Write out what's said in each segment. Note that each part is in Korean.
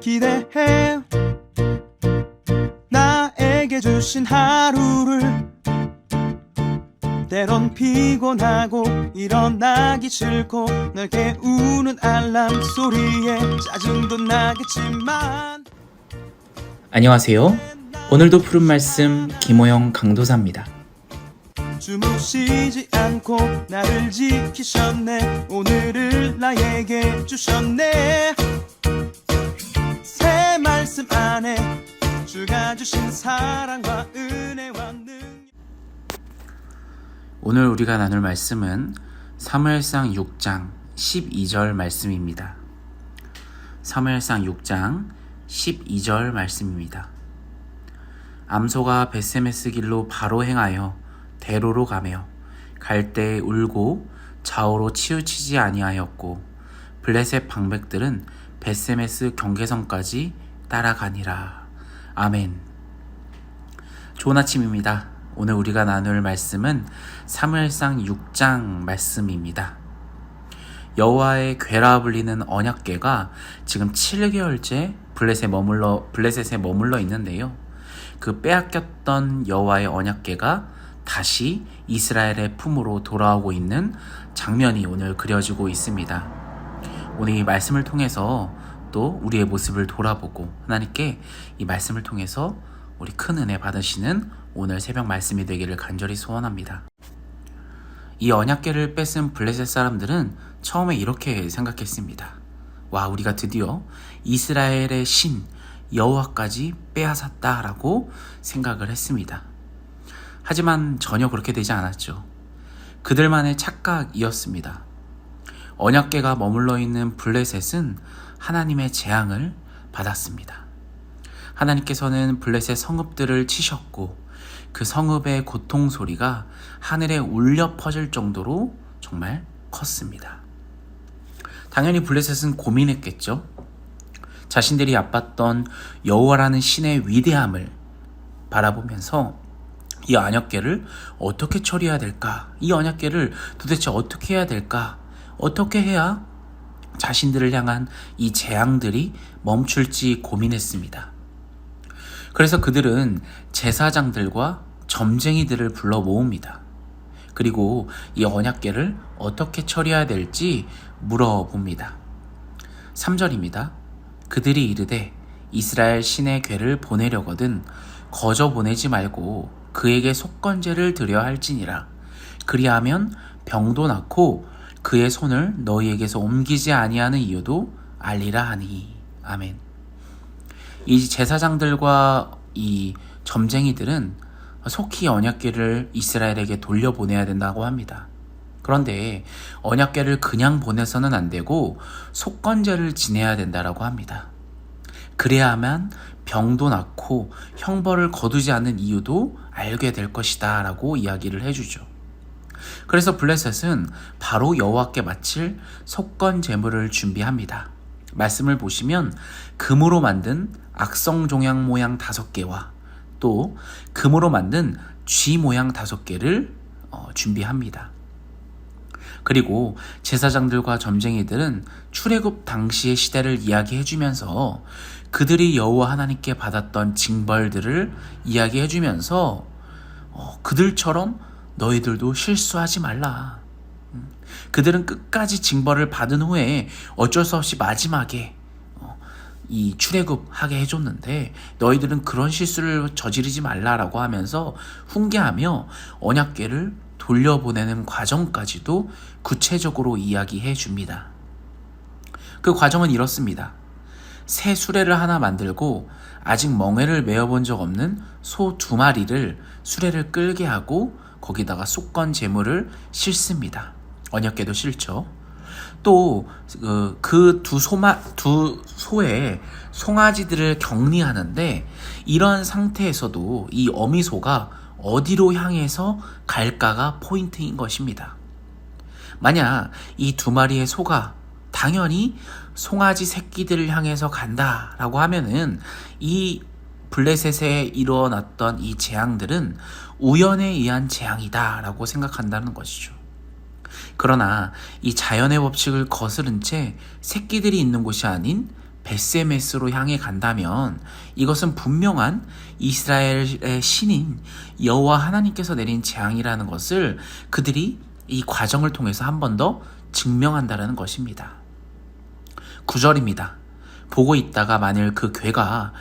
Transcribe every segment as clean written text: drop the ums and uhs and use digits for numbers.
기대해 나에게 주신 하루를. 때론 피곤하고 일어나기 싫고 널 깨우는 알람 소리에 짜증도 나겠지만. 안녕하세요. 오늘도 푸른 말씀 김호영 강도사입니다. 주무시지 않고 나를 지키셨네. 오늘을 나에게 주셨네. 새 말씀 안에 주가 주신 사랑과 은혜와 능력. 오늘 우리가 나눌 말씀은 사무엘상 6장 12절 말씀입니다. 사무엘상 6장 12절 말씀입니다. 암소가 벳세메스 길로 바로 행하여 대로로 가며 갈 때에 울고 좌우로 치우치지 아니하였고 블레셋 방백들은 벳세메스 경계선까지 따라가니라. 아멘. 좋은 아침입니다. 오늘 우리가 나눌 말씀은 사무엘상 6장 말씀입니다. 여호와의 궤라 불리는 언약궤가 지금 7개월째 블레셋에 머물러 있는데요. 그 빼앗겼던 여호와의 언약궤가 다시 이스라엘의 품으로 돌아오고 있는 장면이 오늘 그려지고 있습니다. 오늘 이 말씀을 통해서 또 우리의 모습을 돌아보고 하나님께 이 말씀을 통해서 우리 큰 은혜 받으시는 오늘 새벽 말씀이 되기를 간절히 소원합니다. 이 언약궤를 뺏은 블레셋 사람들은 처음에 이렇게 생각했습니다. 와, 우리가 드디어 이스라엘의 신 여호와까지 빼앗았다라고 생각을 했습니다. 하지만 전혀 그렇게 되지 않았죠. 그들만의 착각이었습니다. 언약궤가 머물러 있는 블레셋은 하나님의 재앙을 받았습니다. 하나님께서는 블레셋 성읍들을 치셨고 그 성읍의 고통 소리가 하늘에 울려 퍼질 정도로 정말 컸습니다. 당연히 블레셋은 고민했겠죠. 자신들이 얕봤던 여호와라는 신의 위대함을 바라보면서 이 언약궤를 어떻게 처리해야 될까? 이 언약궤를 도대체 어떻게 해야 될까? 어떻게 해야 자신들을 향한 이 재앙들이 멈출지 고민했습니다. 그래서 그들은 제사장들과 점쟁이들을 불러 모읍니다. 그리고 이 언약궤를 어떻게 처리해야 될지 물어봅니다. 3절입니다. 그들이 이르되 이스라엘 신의 궤를 보내려거든 거저 보내지 말고 그에게 속건제를 드려야 할지니라. 그리하면 병도 낫고 그의 손을 너희에게서 옮기지 아니하는 이유도 알리라 하니. 아멘. 이 제사장들과 이 점쟁이들은 속히 언약궤를 이스라엘에게 돌려보내야 된다고 합니다. 그런데 언약궤를 그냥 보내서는 안 되고 속건제를 지내야 된다고 합니다. 그래야만 병도 낫고 형벌을 거두지 않는 이유도 알게 될 것이다 라고 이야기를 해주죠. 그래서 블레셋은 바로 여호와께 바칠 속건 제물을 준비합니다. 말씀을 보시면 금으로 만든 악성 종양 모양 5개와 또 금으로 만든 쥐 모양 5개를 준비합니다. 그리고 제사장들과 점쟁이들은 출애굽 당시의 시대를 이야기해주면서 그들이 여호와 하나님께 받았던 징벌들을 이야기해주면서 그들처럼 너희들도 실수하지 말라. 그들은 끝까지 징벌을 받은 후에 어쩔 수 없이 마지막에 이 출애굽하게 해줬는데 너희들은 그런 실수를 저지르지 말라라고 하면서 훈계하며 언약궤를 돌려보내는 과정까지도 구체적으로 이야기해 줍니다. 그 과정은 이렇습니다. 새 수레를 하나 만들고 아직 멍에를 메어본 적 없는 소 2마리를 수레를 끌게 하고 거기다가 속건 제물을 싣습니다. 언약궤도 싣죠. 또 그 두 소의 송아지들을 격리하는데 이런 상태에서도 이 어미소가 어디로 향해서 갈까가 포인트인 것입니다. 만약 이 2마리의 소가 당연히 송아지 새끼들을 향해서 간다라고 하면은 이 블레셋에 일어났던 이 재앙들은 우연에 의한 재앙이다라고 생각한다는 것이죠. 그러나 이 자연의 법칙을 거스른 채 새끼들이 있는 곳이 아닌 벳세메스로 향해 간다면 이것은 분명한 이스라엘의 신인 여호와 하나님께서 내린 재앙이라는 것을 그들이 이 과정을 통해서 한 번 더 증명한다는 것입니다. 9절입니다. 보고 있다가 만일 그 괴가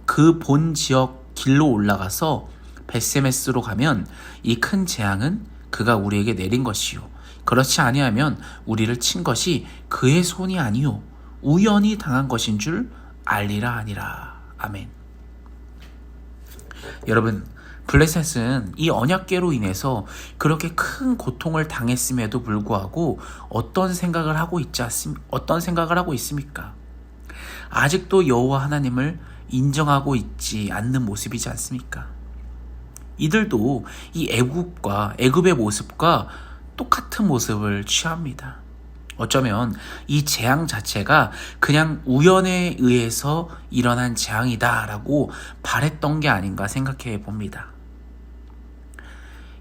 그 본 지역 길로 올라가서 벳세메스로 가면 이 큰 재앙은 그가 우리에게 내린 것이요 그렇지 아니하면 우리를 친 것이 그의 손이 아니요 우연히 당한 것인 줄 알리라 하니라. 아멘. 여러분, 블레셋은 이 언약궤로 인해서 그렇게 큰 고통을 당했음에도 불구하고 어떤 생각을 하고 있습니까? 아직도 여호와 하나님을 인정하고 있지 않는 모습이지 않습니까? 이들도 이 애굽의 모습과 똑같은 모습을 취합니다. 어쩌면 이 재앙 자체가 그냥 우연에 의해서 일어난 재앙이다라고 바랬던 게 아닌가 생각해 봅니다.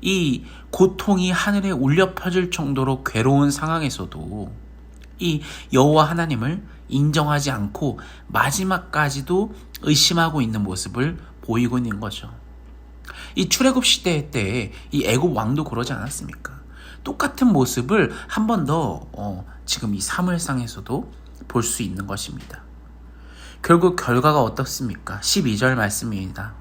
이 고통이 하늘에 울려 퍼질 정도로 괴로운 상황에서도 이 여호와 하나님을 인정하지 않고 마지막까지도 의심하고 있는 모습을 보이고 있는 거죠. 이 출애굽 시대 때 이 애굽 왕도 그러지 않았습니까? 똑같은 모습을 한 번 더 지금 이 사무엘상에서도 볼 수 있는 것입니다. 결국 결과가 어떻습니까? 12절 말씀입니다.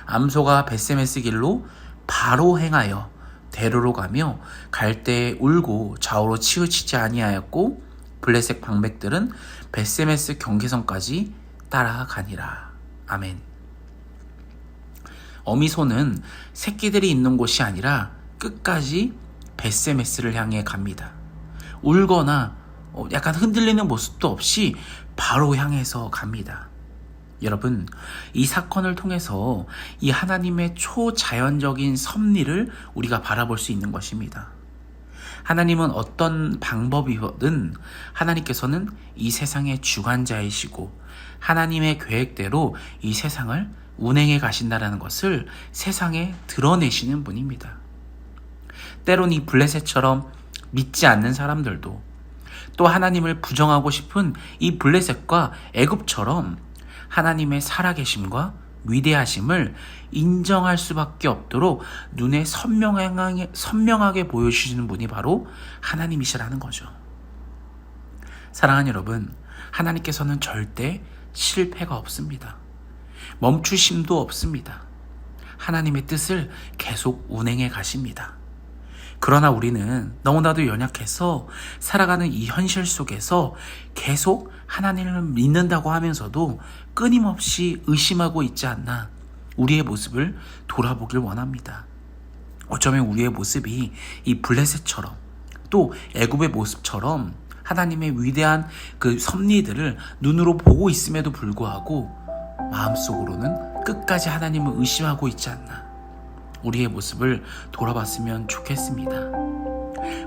암소가 벳세메스 길로 바로 행하여 대로로 가며 갈 때에 울고 좌우로 치우치지 아니하였고 블레셋 방백들은 벳세메스 경계선까지 따라가니라. 아멘. 어미소는 새끼들이 있는 곳이 아니라 끝까지 벳세메스를 향해 갑니다. 울거나 약간 흔들리는 모습도 없이 바로 향해서 갑니다. 여러분, 이 사건을 통해서 이 하나님의 초자연적인 섭리를 우리가 바라볼 수 있는 것입니다. 하나님은 어떤 방법이든 하나님께서는 이 세상의 주관자이시고 하나님의 계획대로 이 세상을 운행해 가신다는 것을 세상에 드러내시는 분입니다. 때론 이 블레셋처럼 믿지 않는 사람들도 또 하나님을 부정하고 싶은 이 블레셋과 애굽처럼 하나님의 살아계심과 위대하심을 인정할 수밖에 없도록 눈에 선명하게 보여주시는 분이 바로 하나님이시라는 거죠. 사랑하는 여러분, 하나님께서는 절대 실패가 없습니다. 멈추심도 없습니다. 하나님의 뜻을 계속 운행해 가십니다. 그러나 우리는 너무나도 연약해서 살아가는 이 현실 속에서 계속 하나님을 믿는다고 하면서도 끊임없이 의심하고 있지 않나 우리의 모습을 돌아보길 원합니다. 어쩌면 우리의 모습이 이 블레셋처럼 또 애굽의 모습처럼 하나님의 위대한 그 섭리들을 눈으로 보고 있음에도 불구하고 마음속으로는 끝까지 하나님을 의심하고 있지 않나 우리의 모습을 돌아봤으면 좋겠습니다.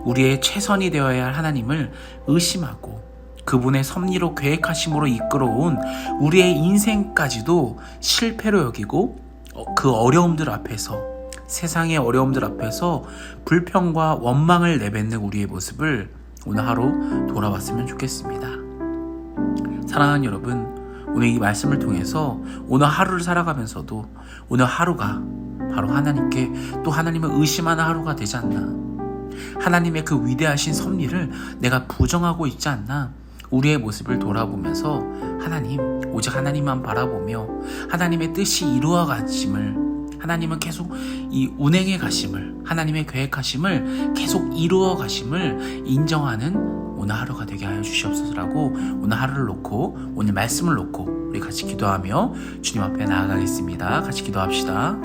우리의 최선이 되어야 할 하나님을 의심하고 그분의 섭리로 계획하심으로 이끌어온 우리의 인생까지도 실패로 여기고 그 어려움들 앞에서 세상의 어려움들 앞에서 불평과 원망을 내뱉는 우리의 모습을 오늘 하루 돌아봤으면 좋겠습니다. 사랑하는 여러분, 오늘 이 말씀을 통해서 오늘 하루를 살아가면서도 오늘 하루가 바로 하나님께 또 하나님을 의심하는 하루가 되지 않나, 하나님의 그 위대하신 섭리를 내가 부정하고 있지 않나 우리의 모습을 돌아보면서 하나님, 오직 하나님만 바라보며 하나님의 뜻이 이루어 가심을, 하나님은 계속 이 운행해 가심을, 하나님의 계획하심을 계속 이루어 가심을 인정하는 오늘 하루가 되게 하여 주시옵소서라고 오늘 하루를 놓고 오늘 말씀을 놓고 우리 같이 기도하며 주님 앞에 나아가겠습니다. 같이 기도합시다.